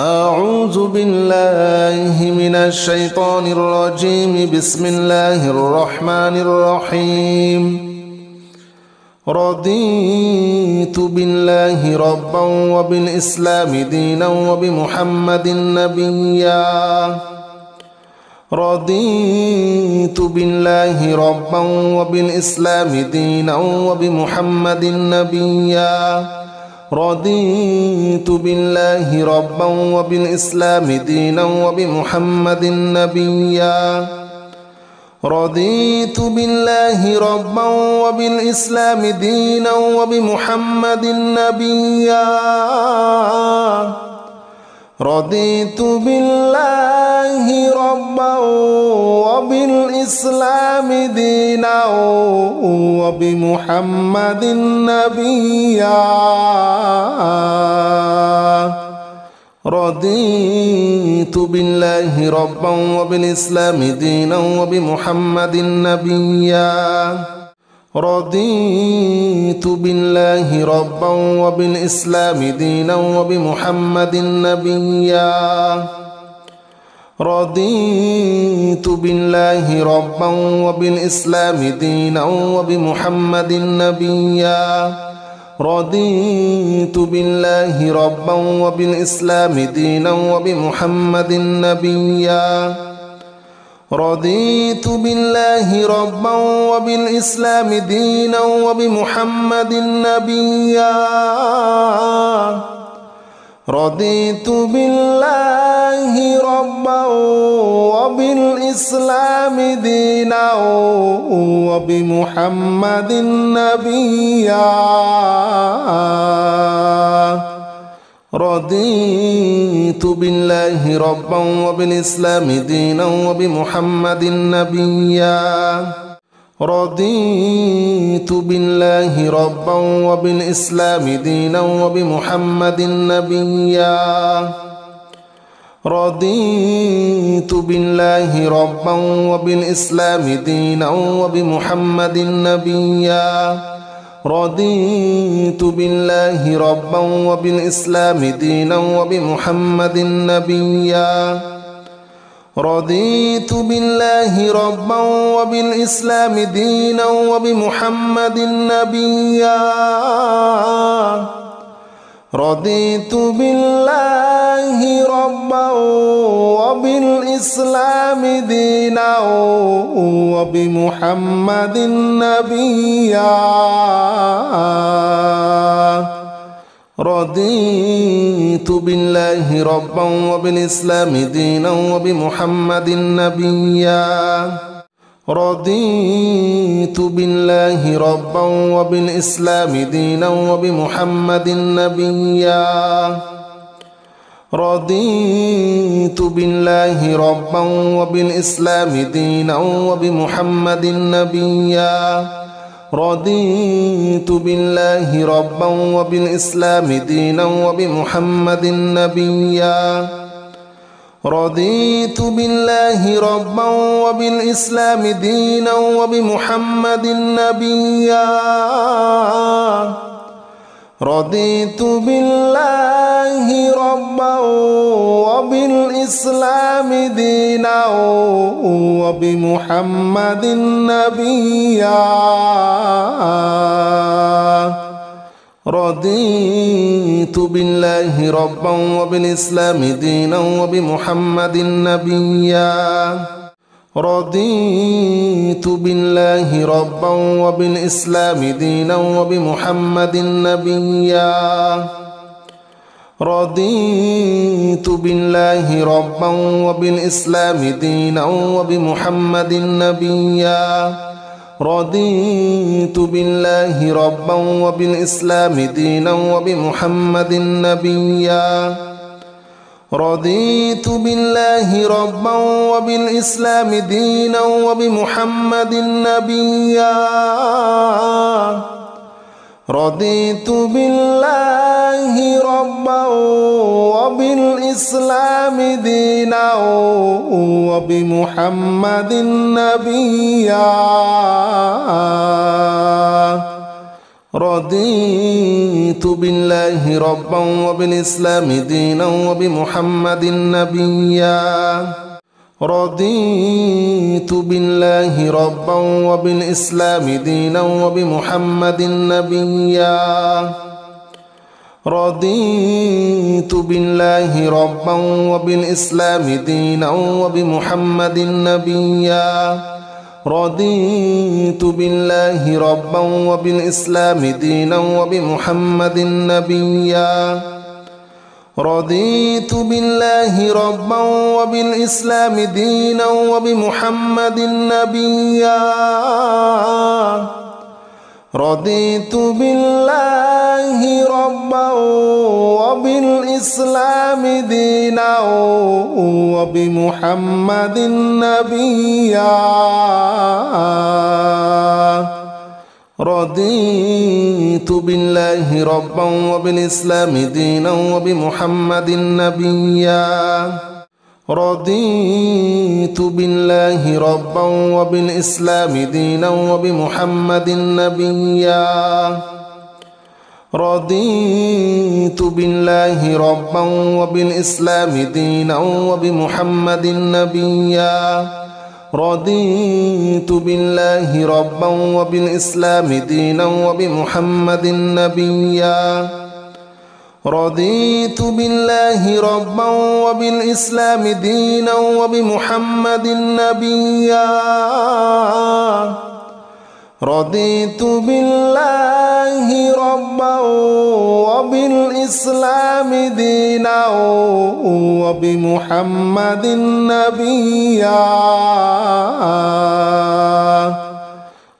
أعوذ بالله من الشيطان الرجيم. بسم الله الرحمن الرحيم. رضيت بالله ربا وبالإسلام دينا وبمحمد نبيا. رضيت بالله ربا وبالإسلام دينا وبمحمد نبيا. رضيت بالله ربا وبالإسلام دينا وبمحمد نبيا. رضيت بالله ربا وبالإسلام دينا وبمحمد نبيا. رضيت بالله ربا وبالإسلام دينا وبمحمد نبيا. رضيت بالله ربا وبالإسلام دينا وبمحمد نبيا. رضيت بالله ربا وبالإسلام دينا وبمحمد نبيا. رضيت بالله ربا وبالإسلام دينا وبمحمد نبيا. رضيت بالله ربا وبالإسلام دينا وبمحمد نبيا. رضيت بالله ربا وبالإسلام دينا وبمحمد نبيا. رضيت بالله ربا وبالإسلام دينا وبمحمد نبيا. رضيت بالله ربا وبالإسلام دينا وبمحمد نبيا. رضيت بالله ربا وبالإسلام دينا وبمحمد نبيا. رضيت بالله ربا وبالإسلام دينا وبمحمد نبيا. رضيت بالله ربا وبالإسلام دينا وبمحمد نبيا. رضيت بالله ربا وبالإسلام دينا وبمحمد نبيا. رضيت بالله ربا وبالإسلام دينا وبمحمد نبيا. رضيت بالله ربا وبالإسلام دينا وبمحمد نبيا. رضيت بالله ربا وبالإسلام دينا وبمحمد نبيا. رضيت بالله ربا وبالإسلام دينا وبمحمد نبيا. رضيت بالله ربا وبالإسلام دينا وبمحمد نبيا. رضيت بالله ربا وبالإسلام دينا وبمحمد نبيا. رضيت بالله ربا وبالإسلام دينا وبمحمد نبيا. رضيت بالله ربا وبالإسلام دينا وبمحمد نبيا. رضيت بالله ربا وبالإسلام دينا وبمحمد نبيا. رضيت بالله ربا وبالإسلام دينا وبمحمد نبيا. رضيت بالله ربا وبالإسلام دينا وبمحمد نبيا. رضيت بالله ربا وبالإسلام دينا وبمحمد نبيا. رضيت بالله ربا وبالإسلام دينا وبمحمد نبيا. رضيت بالله ربا وبالإسلام دينا وبمحمد نبيا رضيت بالله ربا وبالإسلام دينا وبمحمد نبيا رضيت بالله ربا وبالإسلام دينا وبمحمد نبيا رضيت بالله ربا وبالإسلام دينا وبمحمد نبيا رضيت بالله ربا وبالإسلام دينا وبمحمد نبيا رضيت بالله ربا وبالإسلام دينا وبمحمد نبيا رضيت بالله ربا وبالإسلام دينا وبمحمد نبيا رضيت بالله ربا وبالإسلام دينا وبمحمد نبيا رضيت بالله ربا وبالإسلام دينا وبمحمد نبيا رضيت بالله ربا وبالإسلام دينا وبمحمد نبيا رضيت بالله ربا وبالإسلام دينا وبمحمد نبيا رضيت بالله ربا وبالإسلام دينا وبمحمد نبيا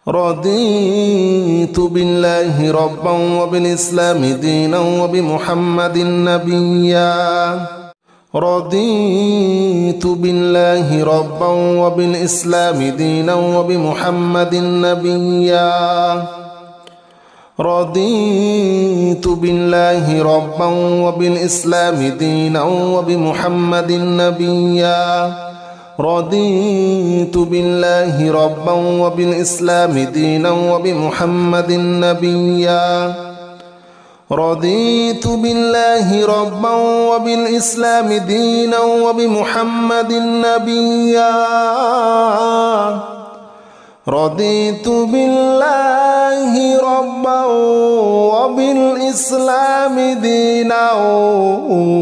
رضيت بالله ربا وبالإسلام دينا وبمحمد نبيا رضيت بالله ربا وبالإسلام دينا وبمحمد نبيا رضيت بالله ربا وبالإسلام دينا وبمحمد نبيا رضيت بالله ربا وبالإسلام دينا وبمحمد نبيا رضيت بالله ربا وبالإسلام دينا وبمحمد نبيا رضيت بالله ربا وبالإسلام دينا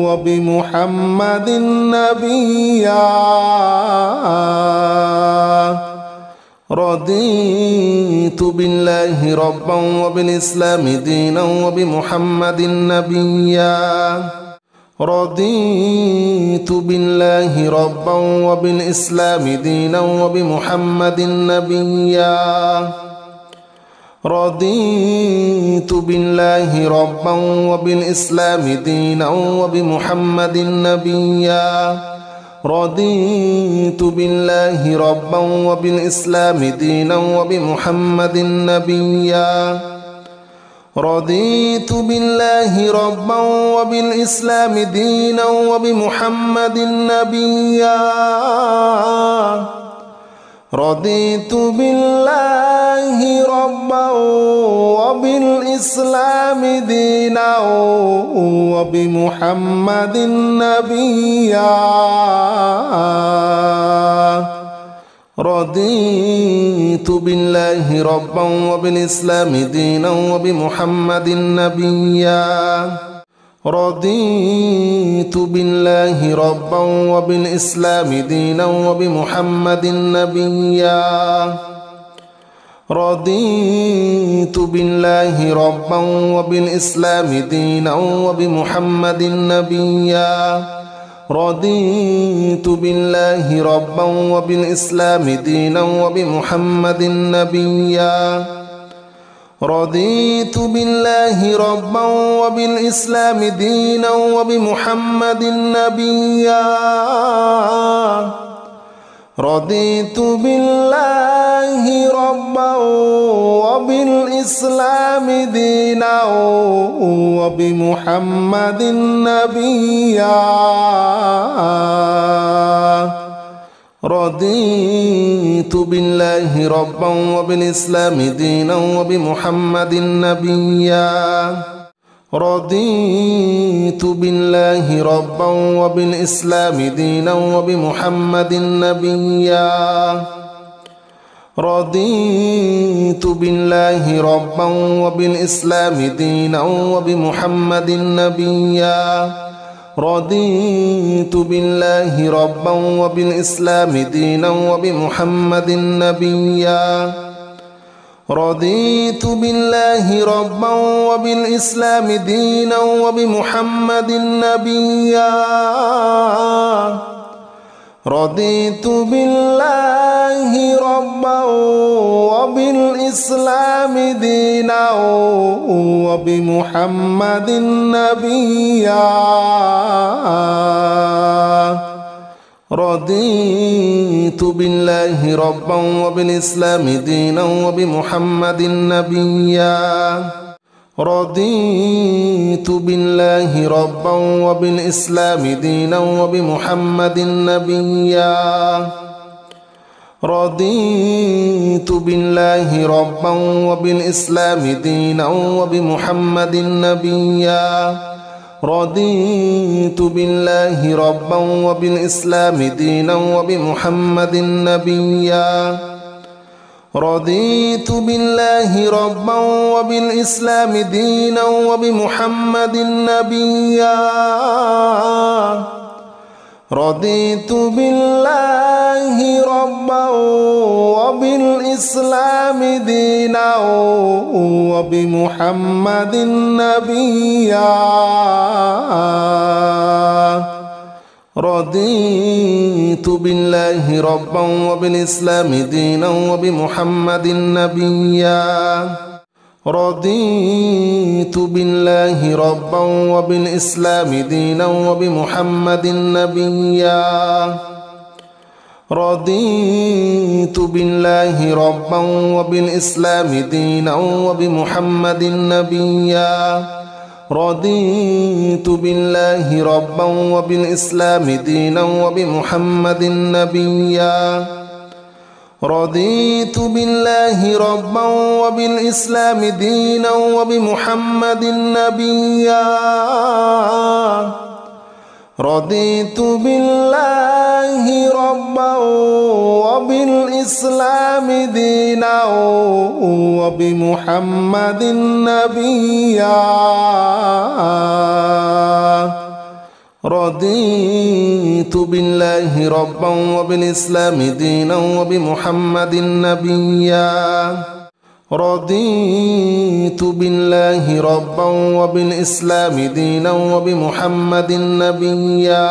وبمحمد نبيا رضيت بالله ربا وبالإسلام دينا وبمحمد نبيا رضيت بالله ربا وبالإسلام دينا وبمحمد نبيا رضيت بالله ربا وبالإسلام دينا وبمحمد نبيا رضيت بالله ربا وبالإسلام دينا وبمحمد نبيا رضيت بالله ربا وبالإسلام دينا وبمحمد نبيا رضيت بالله ربا وبالإسلام دينا وبمحمد نبيا رضيت بالله ربا وبالإسلام دينا وبمحمد نبيا رضيت بالله ربا وبالإسلام دينا وبمحمد نبيا رضيت بالله ربا وبالإسلام دينا وبمحمد نبيا رضيت بالله ربا وبالإسلام دينا وبمحمد نبيا رضيت بالله ربا وبالإسلام دينا وبمحمد نبيا رضيت بالله ربا وبالإسلام دينا وبمحمد نبيا رضيت بالله ربا وبالإسلام دينا وبمحمد نبيا رضيت بالله ربا وبالإسلام دينا وبمحمد نبيا رضيت بالله ربا وبالإسلام دينا وبمحمد نبيا رضيت بالله ربا وبالإسلام دينا وبمحمد نبيا رضيت بالله ربا وبالإسلام دينا وبمحمد نبيا رضيت بالله ربا وبالإسلام دينا وبمحمد نبيا رضيت بالله ربا وبالإسلام دينا وبمحمد نبيا رضيت بالله ربا وبالإسلام دينا وبمحمد نبيا رضيت بالله ربا وبالإسلام دينا وبمحمد نبيا رضيت بالله ربا وبالإسلام دينا وبمحمد نبيا رضيت بالله ربا وبالإسلام دينا وبمحمد نبيا رضيت بالله ربا وبالإسلام دينا وبمحمد نبيا رضيت بالله ربا وبالإسلام دينا وبمحمد نبيا رضيت بالله ربا وبالإسلام دينا وبمحمد نبيا رضيت بالله ربا وبالإسلام دينا وبمحمد نبيا رضيت بالله ربا وبالإسلام دينا وبمحمد نبيا رضيت بالله ربا وبالإسلام دينا وبمحمد نبيا رضيت بالله ربا وبالإسلام دينا وبمحمد نبيا رضيت بالله ربا وبالإسلام دينا وبمحمد نبيا رضيت بالله ربا وبالإسلام دينا وبمحمد نبيا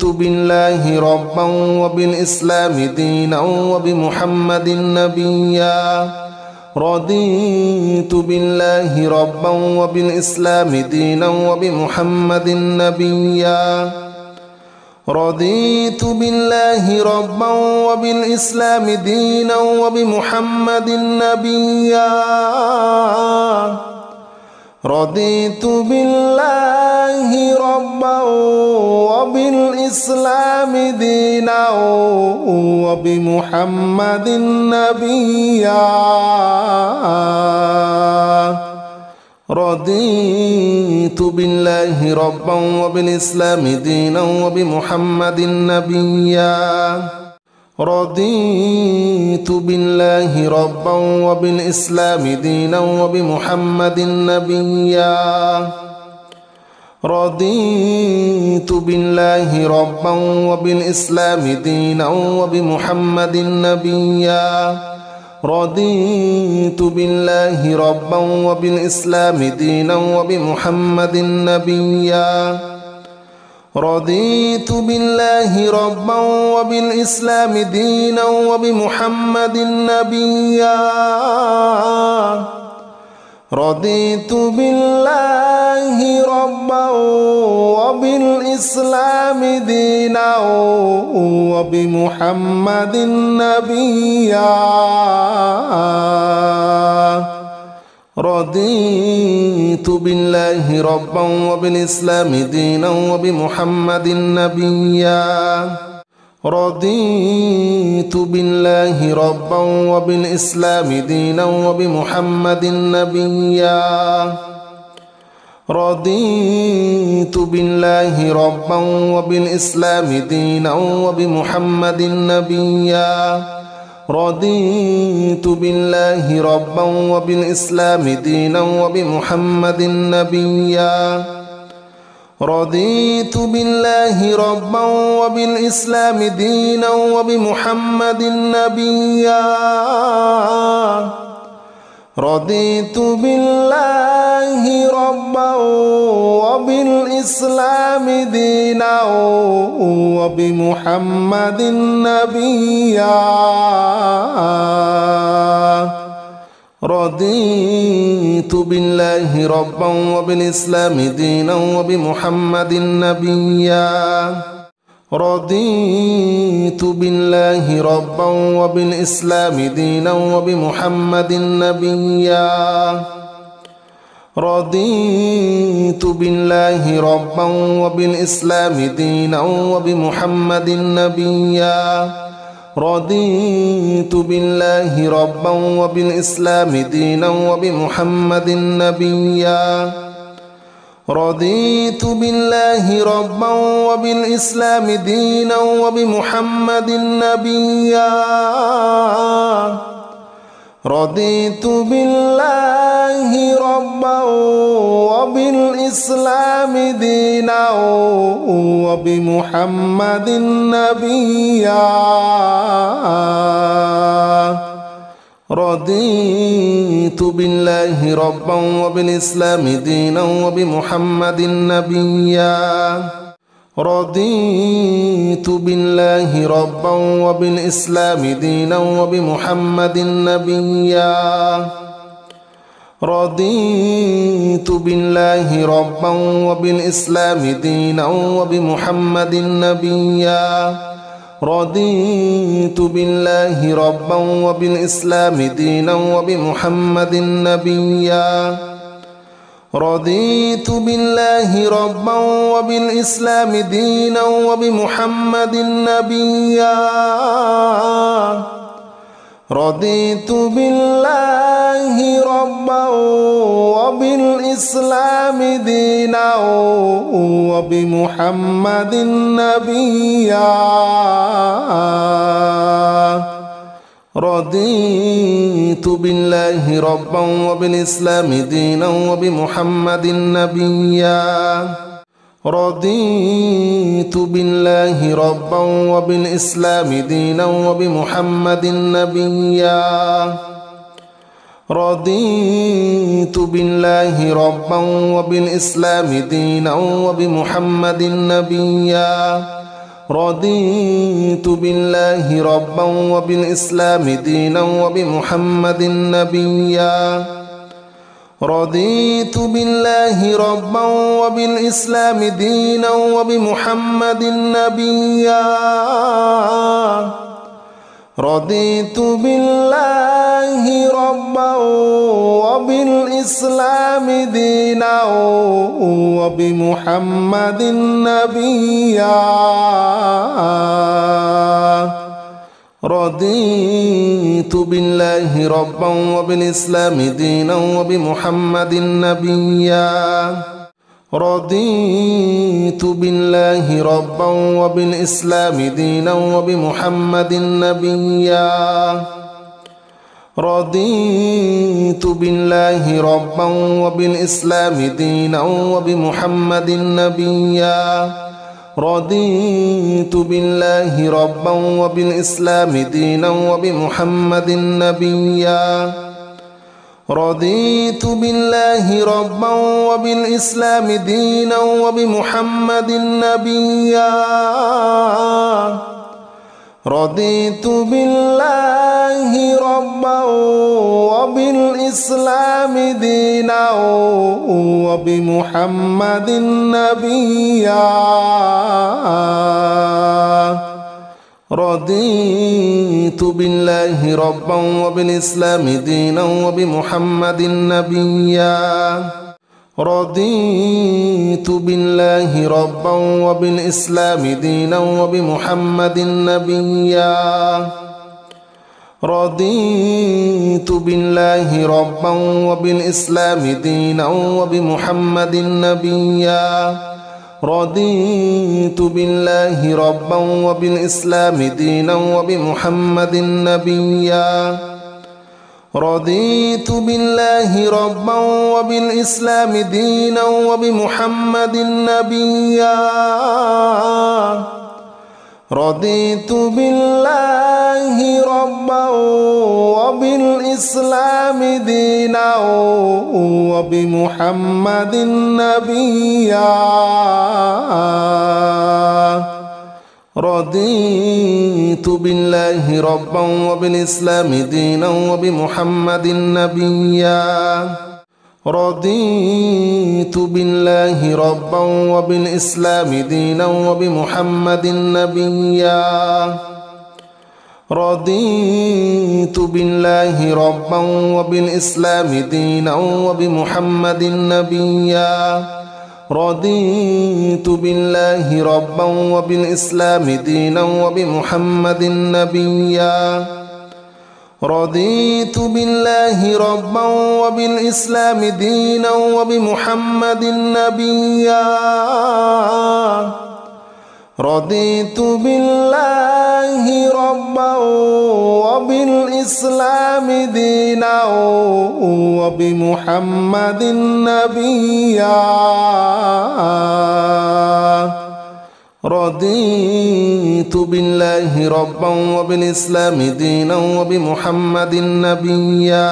رضيت بالله ربا وبالإسلام دينا وبمحمد نبيا رضيت بالله ربا وبالإسلام دينا وبمحمد نبيا رضيت بالله ربا وبالإسلام دينا وبمحمد نبيا رضيت بالله ربا وبالإسلام دينا وبمحمد نبيا رضيت بالله ربا وبالإسلام دينا وبمحمد نبيا رضيت بالله ربا وبالإسلام دينا وبمحمد نبيا رضيت بالله ربا وبالإسلام دينا وبمحمد نبيا رضيت بالله ربا وبالإسلام دينا وبمحمد نبيا رضيت بالله ربا وبالإسلام دينا وبمحمد نبيا رضيت بالله ربا وبالإسلام دينا وبمحمد نبيا رضيت بالله ربا وبالإسلام دينا وبمحمد نبيا رضيت بالله ربا وبالإسلام دينا وبمحمد نبيا رضيت بالله ربا وبالإسلام دينا وبمحمد نبيا رضيت بالله ربا وبالإسلام دينا وبمحمد نبيا رضيت بالله ربا وبالإسلام دينا وبمحمد نبيا رضيت بالله ربا وبالإسلام دينا وبمحمد نبيا رضيت بالله ربا وبالإسلام دينا وبمحمد نبيا رضيت بالله ربا وبالإسلام دينا وبمحمد نبيا رضيت بالله ربا وبالإسلام دينا وبمحمد نبيا رضيت بالله ربا وبالإسلام دينا وبمحمد نبيا رضيت بالله ربا وبالإسلام دينا وبمحمد نبيا رضيت بالله ربا وبالإسلام دينا وبمحمد نبيا رضيت بالله ربا وبالإسلام دينا وبمحمد نبيا رضيت بالله ربا وبالإسلام دينا وبمحمد نبيا رضيت بالله ربا وبالإسلام دينا وبمحمد نبيا رضيت بالله ربا وبالإسلام دينا وبمحمد نبيا رضيت بالله ربا وبالإسلام دينا وبمحمد نبيا رضيت بالله ربا وبالإسلام دينا وبمحمد نبيا رضيت بالله ربا وبالإسلام دينا وبمحمد نبيا رضيت بالله ربا وبالإسلام دينا وبمحمد نبيا رضيت بالله ربا وبالإسلام دينا وبمحمد نبيا رضيت بالله ربا وبالإسلام دينا وبمحمد نبيا رضيت بالله ربا وبالإسلام دينا وبمحمد نبيا رضيت بالله ربا وبالإسلام دينا وبمحمد نبيا رضيت بالله ربا وبالإسلام دينا وبمحمد نبيا رضيت بالله ربا وبالإسلام دينا وبمحمد نبيا رضيت بالله ربا وبالإسلام دينا وبمحمد نبيا رضيت بالله ربا وبالإسلام دينا وبمحمد نبيا رضيت بالله ربا وبالإسلام دينا وبمحمد نبيا رضيت بالله ربا وبالإسلام دينا وبمحمد نبيا رضيت بالله ربا وبالإسلام دينا وبمحمد نبيا رضيت بالله ربا وبالإسلام دينا وبمحمد نبيا رضيت بالله ربا وبالإسلام دينا وبمحمد نبيا رضيت بالله ربا وبالإسلام دينا وبمحمد نبيا رضيت بالله ربا وبالإسلام دينا وبمحمد نبيا رضيت بالله ربا وبالإسلام دينا وبمحمد نبيا رضيت بالله ربا وبالإسلام دينا وبمحمد نبيا رضيت بالله ربا وبالإسلام دينا وبمحمد نبيا رضيت بالله ربا وبالإسلام دينا وبمحمد نبيا رضيت بالله ربا وبالإسلام دينا وبمحمد نبيا رضيت بالله ربا وبالإسلام دينا وبمحمد نبيا رضيت بالله ربا وبالإسلام دينا وبمحمد نبيا رضيت بالله ربا وبالإسلام دينا وبمحمد نبيا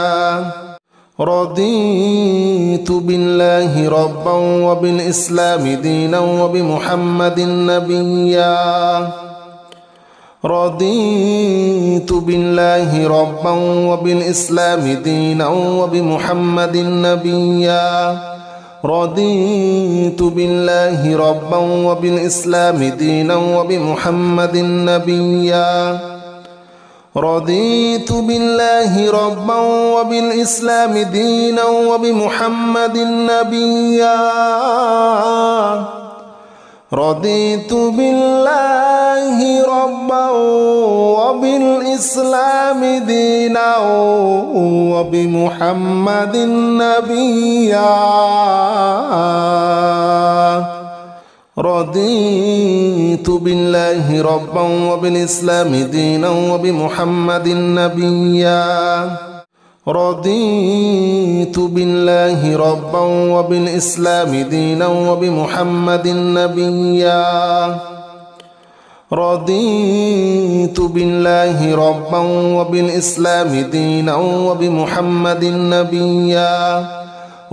رضيت بالله ربا وبالإسلام دينا وبمحمد نبيا رضيت بالله ربا وبالإسلام دينا وبمحمد نبيا رضيت بالله ربا وبالإسلام دينا وبمحمد نبيا رضيت بالله ربا وبالإسلام دينا وبمحمد نبيا رضيت بالله ربا وبالإسلام دينا وبمحمد نبيا رضيت بالله ربا وبالإسلام دينا وبمحمد نبيا رضيت بالله ربا وبالإسلام دينا وبمحمد نبيا رضيت بالله ربا وبالإسلام دينا وبمحمد نبيا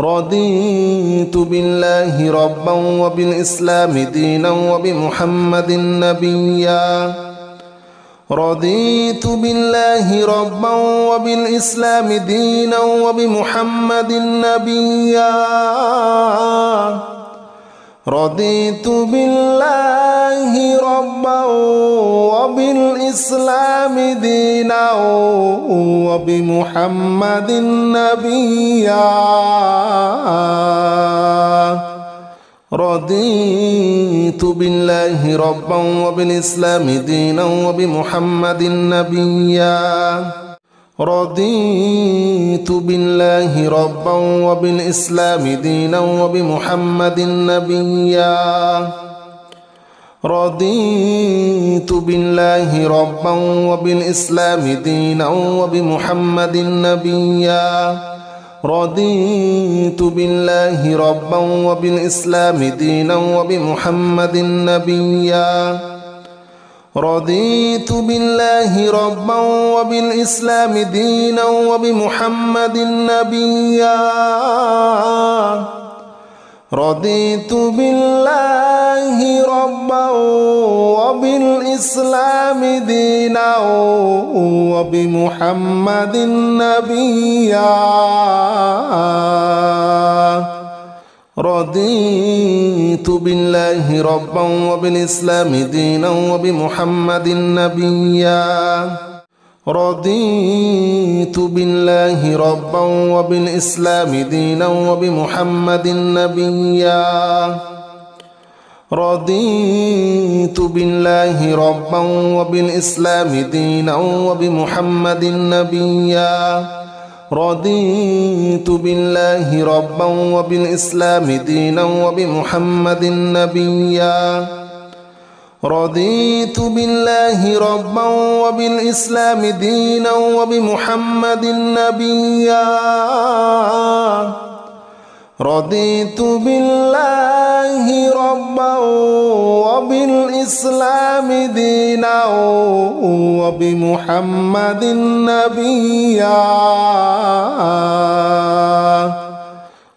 رضيت بالله ربا وبالإسلام دينا وبمحمد نبيا رضيت بالله ربا وبالإسلام دينا وبمحمد نبيا رضيت بالله ربا وبالإسلام دينا وبمحمد نبيا رضيت بالله ربا وبالإسلام دينا وبمحمد نبيا رضيت بالله ربا وبالإسلام دينا وبمحمد نبيا رضيت بالله ربا وبالإسلام دينا وبمحمد نبيا رضيت بالله ربا وبالإسلام دينا وبمحمد نبيا رضيت بالله ربا وبالإسلام دينا وبمحمد نبيا رضيت بالله ربا وبالإسلام دينا وبمحمد نبيا رضيت بالله ربا وبالإسلام دينا وبمحمد نبيا رضيت بالله ربا وبالإسلام دينا وبمحمد نبيا رضيت بالله ربا وبالإسلام دينا وبمحمد نبيا رضيت بالله ربا وبالإسلام دينا وبمحمد نبيا رضيت بالله ربا وبالإسلام دينا وبمحمد نبيا رضيت بالله ربا وبالإسلام دينا وبمحمد نبيا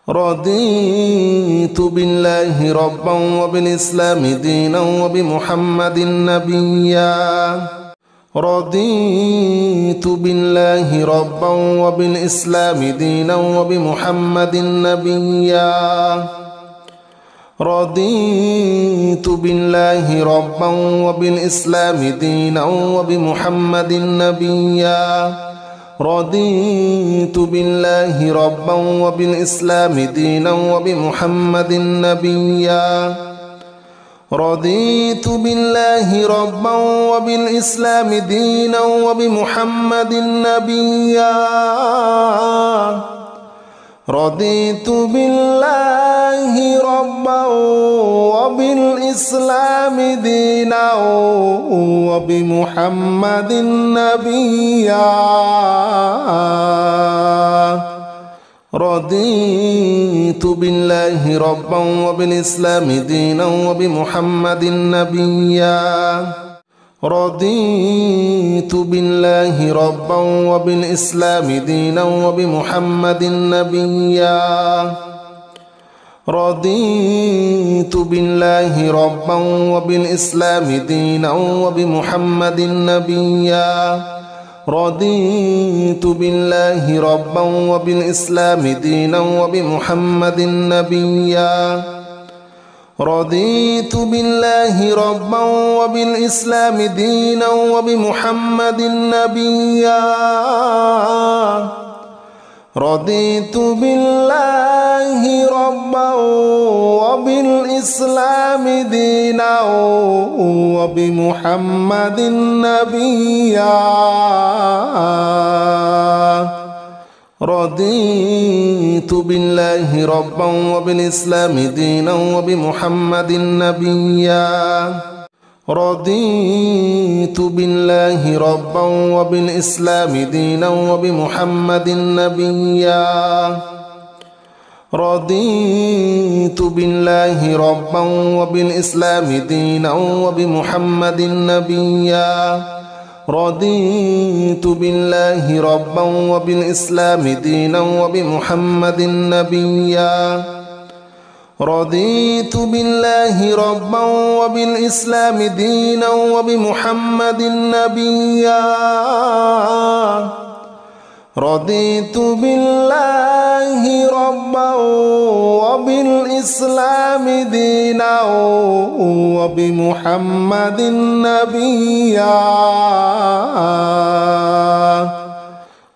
رضيت بالله ربا وبالإسلام دينا وبمحمد نبيا رضيت بالله ربا وبالإسلام دينا وبمحمد نبيا رضيت بالله ربا وبالإسلام دينا وبمحمد نبيا رضيت بالله ربا وبالإسلام دينا وبمحمد نبيا رضيت بالله ربا وبالإسلام دينا وبمحمد نبيا رضيت بالله ربا وبالإسلام دينا وبمحمد نبيا رضيت بالله ربا وبالإسلام دينا وبمحمد نبيا رضيت بالله ربا وبالإسلام دينا وبمحمد نبيا رضيت بالله ربا وبالإسلام دينا وبمحمد نبيا رضيت بالله ربا وبالإسلام دينا وبمحمد نبيا رضيت بالله ربا وبالإسلام دينا وبمحمد نبيا رضيت بالله ربا وبالإسلام دينا وبمحمد نبيا رضيت بالله ربا وبالإسلام دينا وبمحمد نبيا رضيت بالله ربا وبالإسلام دينا وبمحمد نبيا رضيت بالله ربا وبالإسلام دينا وبمحمد نبيا رضيت بالله ربا وبالإسلام دينا وبمحمد نبيا رضيت بالله ربا وبالإسلام دينا وبمحمد نبيا رضيت بالله ربا وبالإسلام دينا وبمحمد نبيا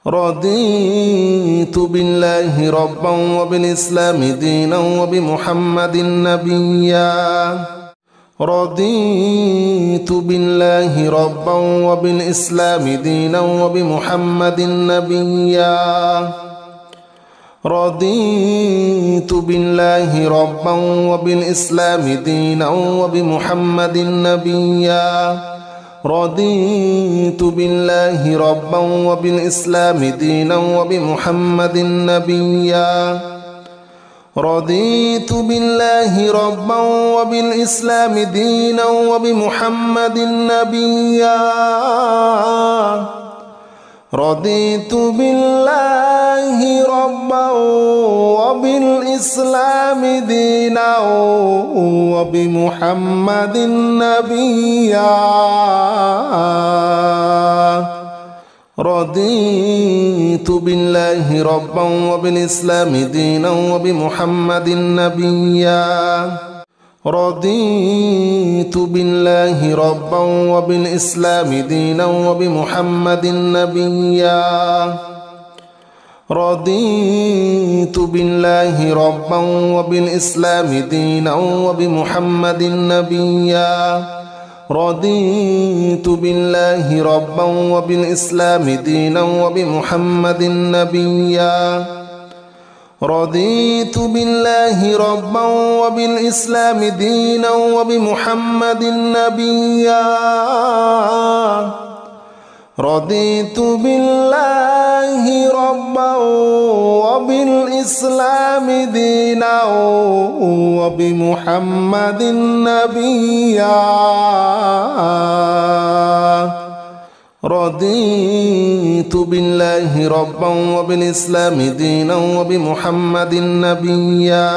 رضيت بالله ربا وبالإسلام دينا وبمحمد نبيا رضيت بالله ربا وبالإسلام دينا وبمحمد نبيا رضيت بالله ربا وبالإسلام دينا وبمحمد نبيا رضيت بالله ربا وبالإسلام دينا وبمحمد نبيا رضيت بالله ربا وبالإسلام دينا وبمحمد نبيا رضيت بالله ربا وبالإسلام دينا وبمحمد نبيا رضيت بالله ربا وبالإسلام دينا وبمحمد نبيا رضيت بالله ربا وبالإسلام دينا وبمحمد نبيا رضيت بالله ربا وبالإسلام دينا وبمحمد نبيا رضيت بالله ربا وبالإسلام دينا وبمحمد نبيا رضيت بالله ربا وبالإسلام دينا وبمحمد نبيا رضيت بالله ربا وبالإسلام دينا وبمحمد نبيا رضيت بالله ربا وبالإسلام دينا وبمحمد نبيا